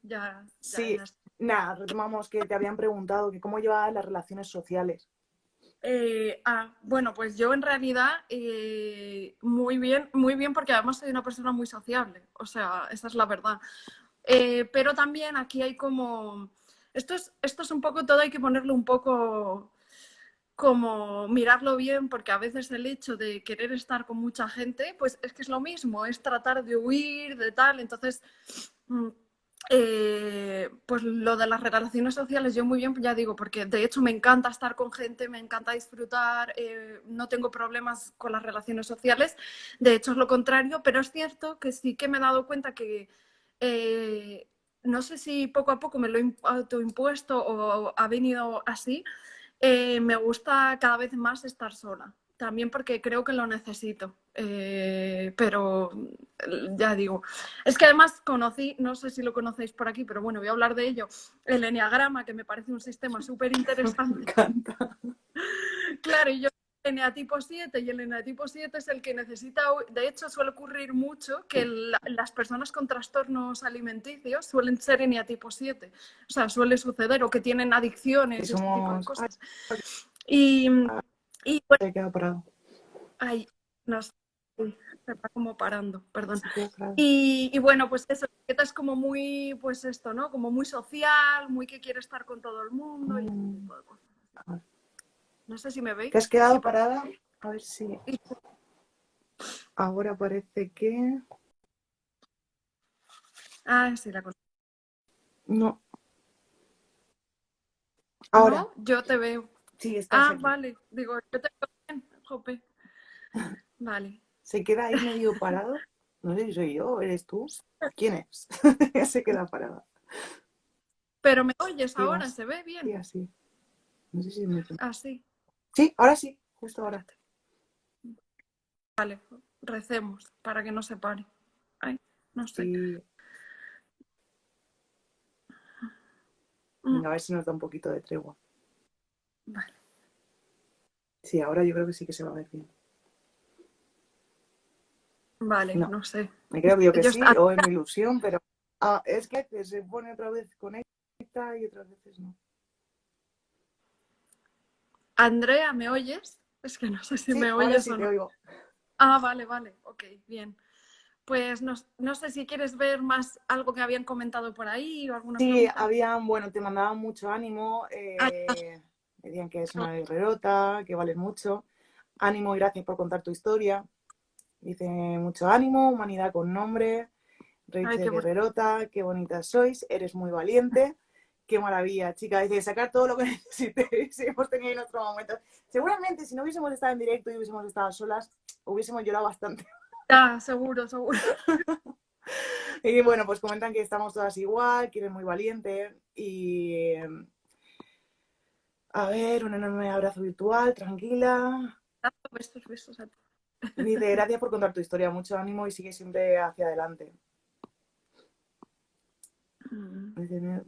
Sí, Ya está. nada, retomamos que te habían preguntado que cómo llevabas las relaciones sociales. Bueno, pues yo en realidad muy bien porque además soy una persona muy sociable, o sea, esa es la verdad. Pero también aquí hay como, esto es un poco todo, hay que ponerlo un poco como mirarlo bien, porque a veces el hecho de querer estar con mucha gente, pues es que es lo mismo, es tratar de huir, de tal, entonces Pues lo de las relaciones sociales, yo muy bien, ya digo, porque de hecho me encanta estar con gente, me encanta disfrutar, no tengo problemas con las relaciones sociales, de hecho es lo contrario, pero es cierto que sí que me he dado cuenta que no sé si poco a poco me lo he autoimpuesto o ha venido así, me gusta cada vez más estar sola. También porque creo que lo necesito. Pero ya digo, es que además conocí, no sé si lo conocéis por aquí, pero bueno, voy a hablar de ello, el eneagrama, que me parece un sistema súper Me interesante. encanta. Claro, y yo eneatipo 7 y el eneatipo 7 es el que necesita, de hecho suele ocurrir mucho que las personas con trastornos alimenticios suelen ser eneatipo 7, o sea, suele suceder, o que tienen Y adicciones, este tipo de somos... Ay, cosas. Y, y bueno, se queda parado. ay, no sé, sí, se va como parando, perdón. Se queda parado. Y bueno, pues eso, es como muy, pues esto, ¿no? Como muy social, muy que quiere estar con todo el mundo y este tipo de cosas. No sé si me ¿Te has veis. quedado Sí, parada? A ver si ahora parece que... ah, sí, la cosa. No, ahora. No, yo te veo. Sí, estás Ah, aquí. vale. Digo, yo te veo bien, jope. Vale. Se queda ahí medio parado. No sé si soy yo, eres tú. ¿Quién es? Se queda parada. Pero me oyes Sí, ahora, más. se ve Sí, bien. así. No sé si es mi... Así. Sí, ahora sí, justo ahora. Espérate. Vale, recemos para que no se pare. Ay, no sé. Sí. Mm, Venga, a ver si nos da un poquito de tregua. vale. Sí, ahora yo creo que sí que se va a ver bien. Vale, No, no sé. me creo yo que Yo sí, o es mi ilusión, pero es que se pone otra vez conecta y otras veces no. Andrea, ¿me oyes? Es que no sé si Sí, me ahora oyes sí o te no. oigo. Ah, vale, vale. Ok, bien. Pues no, no sé si quieres ver más algo que habían comentado por ahí o alguna Sí, pregunta. habían, bueno, te mandaban mucho ánimo, Ah, decían que es no. una guerrerota, que vales mucho. Ánimo y gracias por contar tu historia. Dice mucho ánimo, humanidad con nombre, Ay, Rachel qué bueno. Guerrerota, qué bonita sois, eres muy valiente. Qué maravilla, chica. Dice, sacar todo lo que necesitéis. Si hemos tenido en otro momento. Seguramente, si no hubiésemos estado en directo y hubiésemos estado solas, hubiésemos llorado bastante. Ah, seguro, seguro. Y bueno, pues comentan que estamos todas igual, que eres muy valiente. Y a ver, un enorme abrazo virtual, tranquila. Besos, besos a ti. Dice, gracias por contar tu historia, mucho ánimo y sigue siempre hacia adelante.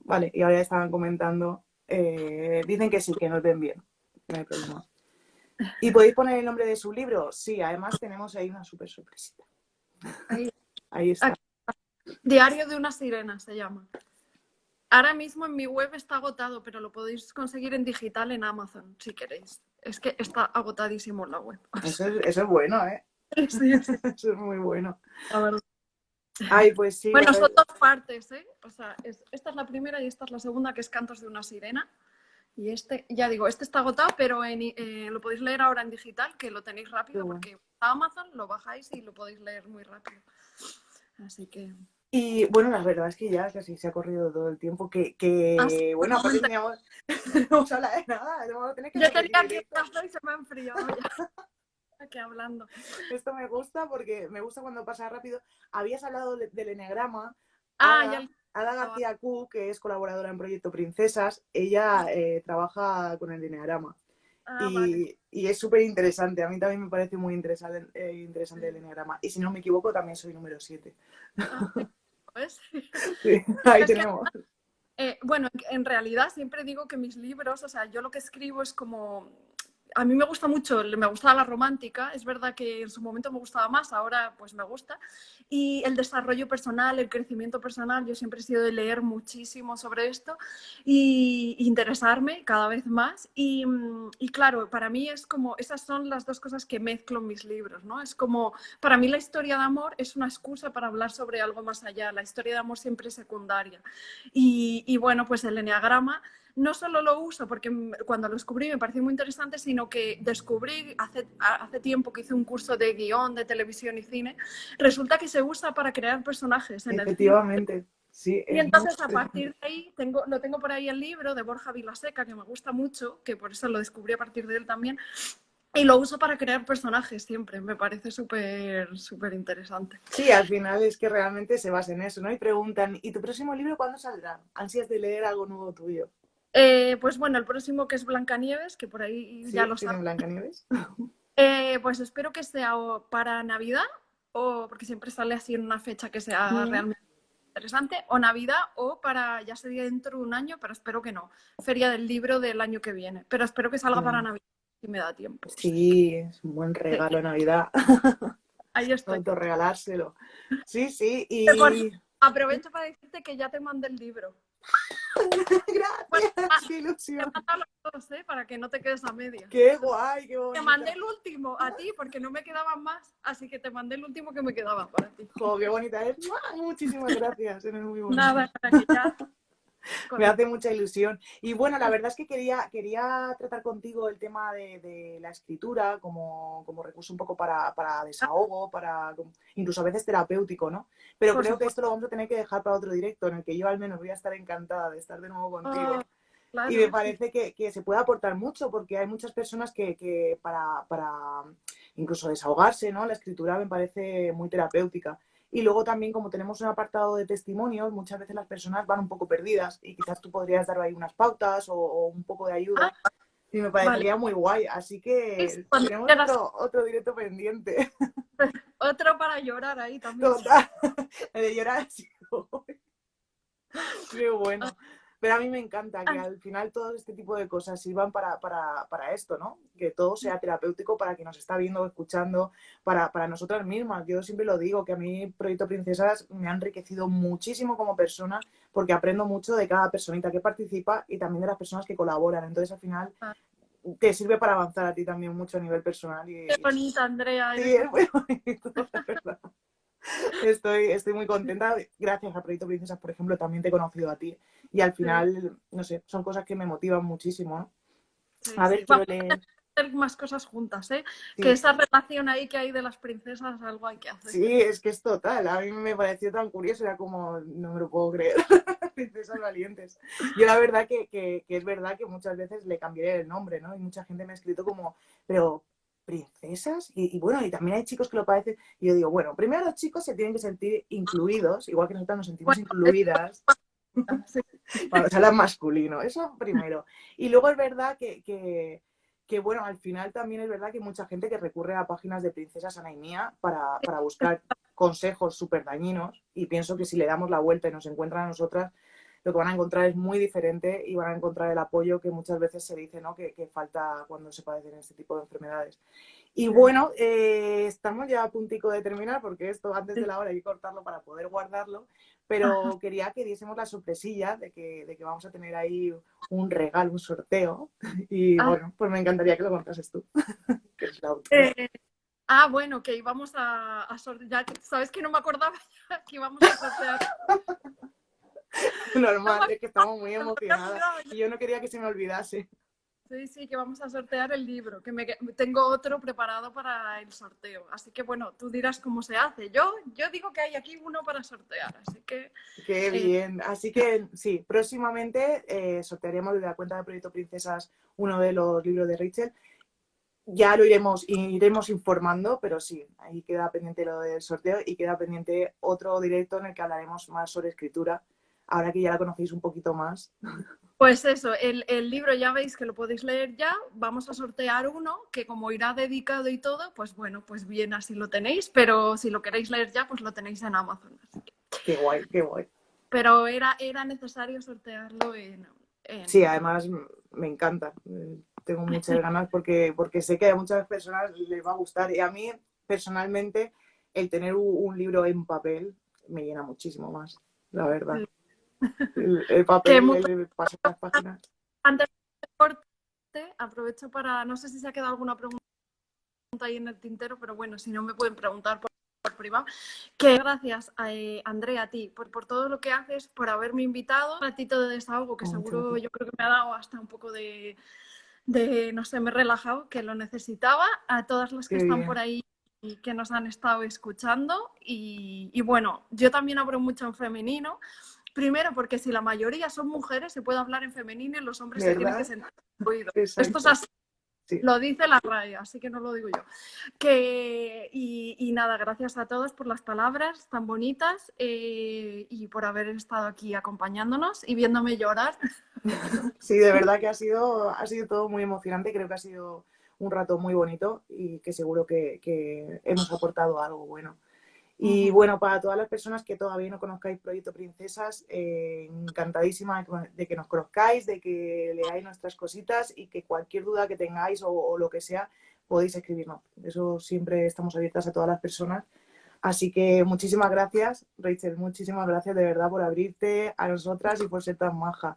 Vale, y ahora estaban comentando, dicen que sí, que nos ven bien, no hay problema. ¿Y podéis poner el nombre de su libro? Sí, además tenemos ahí una súper sorpresita. Ahí. Ahí está. Aquí. Diario de una sirena se llama. Ahora mismo en mi web está agotado, pero lo podéis conseguir en digital en Amazon, si queréis. Es que está agotadísimo en la web. Eso es bueno, ¿eh? Sí, sí, Eso es muy bueno. la verdad. Ay, pues sí, a Bueno, son ver. dos partes, ¿eh? O sea, esta es la primera y esta es la segunda, que es Cantos de una sirena. Y este, ya digo, este está agotado, pero lo podéis leer ahora en digital, que lo tenéis Qué rápido, bueno. porque a Amazon lo bajáis y lo podéis leer muy rápido. Así que... Y bueno, la verdad es que ya casi se ha corrido todo el tiempo. Ah, sí, pues Bueno, no me aparte enteré. teníamos. No vamos a hablar de nada, vamos a tener que Yo repetir tenía aquí directo. el café y se me ha enfriado ya. Aquí hablando. Esto me gusta porque me gusta cuando pasa rápido. Habías hablado del eneagrama. Ah, ya Ada, lo Ada estaba. García Q, que es colaboradora en Proyecto Princesas, ella trabaja con el eneagrama. Ah, vale. Y es súper interesante. A mí también me parece muy interesante el Sí. eneagrama. Y si no me equivoco, también soy número 7. Ah, sí, ¿ves? Sí, ahí Es que tenemos. bueno, en realidad siempre digo que mis libros, o sea, yo lo que escribo es como... A mí me gusta mucho, me gustaba la romántica, es verdad que en su momento me gustaba más, ahora pues me gusta. Y el desarrollo personal, el crecimiento personal, yo siempre he sido de leer muchísimo sobre esto y interesarme cada vez más. Y claro, para mí es como, esas son las dos cosas que mezclo en mis libros, ¿no? Es como, para mí la historia de amor es una excusa para hablar sobre algo más allá, la historia de amor siempre es secundaria. Y bueno, pues el eneagrama no solo lo uso porque cuando lo descubrí me pareció muy interesante, sino que descubrí hace tiempo que hice un curso de guión, de televisión y cine, resulta que se usa para crear personajes en el cine. Efectivamente. Sí, Y es muy... entonces a partir de ahí lo tengo por ahí el libro de Borja Vilaseca, que me gusta mucho, que por eso lo descubrí a partir de él también, y lo uso para crear personajes siempre, me parece súper interesante. Sí, al final es que realmente se basa en eso, ¿no? Y preguntan, ¿y tu próximo libro cuándo saldrá? Ansias de leer algo nuevo tuyo. Pues bueno, el próximo, que es Blancanieves, que por ahí ya ¿Sí? lo ¿Tienen sabes, Blancanieves? pues espero que sea o para Navidad, o porque siempre sale así en una fecha que sea realmente interesante, o Navidad, o para, ya sería dentro de un año, pero espero que no, Feria del Libro del año que viene, pero espero que salga para Claro. Navidad, si me da tiempo. Sí, es un buen Sí, regalo de Navidad. ahí estoy. Autorregalárselo. Sí, sí, Por y... cierto, aprovecho para decirte que ya te mandé el libro. Bueno, Gracias, qué te ilusión. mando los dos, para que no te quedes a medias. Qué guay, qué Te mandé bonita. el último a ti porque no me quedaban más, así que te mandé el último que me quedaba para ti. Jo, qué bonita es. ¡Mua! Muchísimas gracias, eres muy bonita. Nada, para que ya Me con hace mucha ilusión. Y bueno, la verdad es que quería tratar contigo el tema de la escritura como recurso un poco para desahogo, incluso a veces terapéutico, ¿no? Pero por creo que supuesto. esto lo vamos a tener que dejar para otro directo, en el que yo al menos voy a estar encantada de estar de nuevo Oh, contigo. Y me claro, sí. parece que se puede aportar mucho, porque hay muchas personas que para incluso desahogarse, ¿no? La escritura me parece muy terapéutica. Y luego también, como tenemos un apartado de testimonios, muchas veces las personas van un poco perdidas y quizás tú podrías dar ahí unas pautas o un poco de Ah, ayuda. Y me vale. parecería muy guay. Así ¿Veis? que Cuando tenemos quieras, otro directo pendiente. otro para llorar ahí también. Total. El de llorar ha sido hoy. Qué Ah, bueno. Pero a mí me encanta que ah, al final todo este tipo de cosas sirvan para esto, ¿no? Que todo sea terapéutico para quien nos está viendo o escuchando, para nosotras mismas. Yo siempre lo digo, que a mí Proyecto Princesas me ha enriquecido muchísimo como persona porque aprendo mucho de cada personita que participa y también de las personas que colaboran. Entonces, al final, ah. te sirve para avanzar a ti también mucho a nivel personal. Qué bonita, Andrea, Sí, eres es muy bonito, la verdad. Estoy muy contenta. Gracias a Proyecto Princesas, por ejemplo, también te he conocido a ti. Y al sí, final, no sé, son cosas que me motivan muchísimo, ¿no? sí, A ver, sí. quiero Vamos leer. a hacer más cosas juntas, ¿eh? Que Sí, esa relación ahí que hay de las princesas, algo hay que hacer. sí, es que es total. A mí me pareció tan curioso, era como, no me lo puedo creer. Princesas valientes. Yo la verdad que es verdad que muchas veces le cambié el nombre, ¿no? Y mucha gente me ha escrito como, pero princesas y bueno, y también hay chicos que lo parecen. Y yo digo, bueno, primero los chicos se tienen que sentir incluidos, igual que nosotros nos sentimos Bueno, es incluidas sí. cuando se habla en masculino, eso primero. Y luego es verdad bueno, al final también es verdad que hay mucha gente que recurre a páginas de Princesas Ana y Mía para buscar consejos súper dañinos y pienso que si le damos la vuelta y nos encuentran a nosotras, lo que van a encontrar es muy diferente y van a encontrar el apoyo que muchas veces se dice, ¿no? que falta cuando se padecen este tipo de enfermedades. Y Sí, bueno, estamos ya a puntico de terminar porque esto antes de sí. la hora hay que cortarlo para poder guardarlo, pero quería que diésemos la sorpresilla de que vamos a tener ahí un regalo, un sorteo. Y Ah, bueno, pues me encantaría que lo contases tú, que es la autora. eh, bueno, que íbamos a sortear, sabes que no me acordaba ya que íbamos a sortear. No me Normal, es que estamos muy acuerdo, me había emocionadas olvidado ya. y yo no quería que se me olvidase. Sí, sí, que vamos a sortear el libro, tengo otro preparado para el sorteo. Así que bueno, tú dirás cómo se hace. Yo digo que hay aquí uno para sortear, así que Qué eh, bien. Así que sí, próximamente sortearemos desde la cuenta de Proyecto Princesas uno de los libros de Rachel. Ya lo iremos informando, pero sí, ahí queda pendiente lo del sorteo y queda pendiente otro directo en el que hablaremos más sobre escritura, ahora que ya la conocéis un poquito más. pues eso, el libro ya veis que lo podéis leer ya. Vamos a sortear uno que como irá dedicado y todo, pues bueno, pues bien, así lo tenéis, pero si lo queréis leer ya, pues lo tenéis en Amazon. Así que... Qué guay, qué guay. Pero era necesario sortearlo Sí, en... además me encanta. Tengo muchas ganas porque sé que a muchas personas les va a gustar y a mí personalmente el tener un libro en papel me llena muchísimo más, la verdad. Sí. El Que papel, mucho... el pasar las páginas. Antes del corte, aprovecho para, no sé si se ha quedado alguna pregunta ahí en el tintero, pero bueno, si no me pueden preguntar por privado. Que gracias, Andrea, a ti, por todo lo que haces, por haberme invitado, un ratito de desahogo, que Oh, muchas seguro gracias. yo creo que me ha dado hasta un poco no sé, me he relajado, que lo necesitaba, a todas las que Qué están por bien. ahí y que nos han estado escuchando. Y bueno, yo también abro mucho en femenino, Primero, porque si la mayoría son mujeres, se puede hablar en femenino y los hombres se tienen que ¿Verdad? sentir incluidos. Exacto. Esto es así. Sí. Lo dice la RAE, así que no lo digo yo. Y nada, gracias a todos por las palabras tan bonitas y por haber estado aquí acompañándonos y viéndome llorar. Sí, de verdad que ha sido todo muy emocionante. Creo que ha sido un rato muy bonito y que seguro que hemos aportado algo bueno. Y bueno, para todas las personas que todavía no conozcáis Proyecto Princesas, encantadísima de que nos conozcáis, de que leáis nuestras cositas y que cualquier duda que tengáis o lo que sea, podéis escribirnos. Eso siempre estamos abiertas a todas las personas. Así que muchísimas gracias, Rachel, muchísimas gracias de verdad por abrirte a nosotras y por ser tan maja.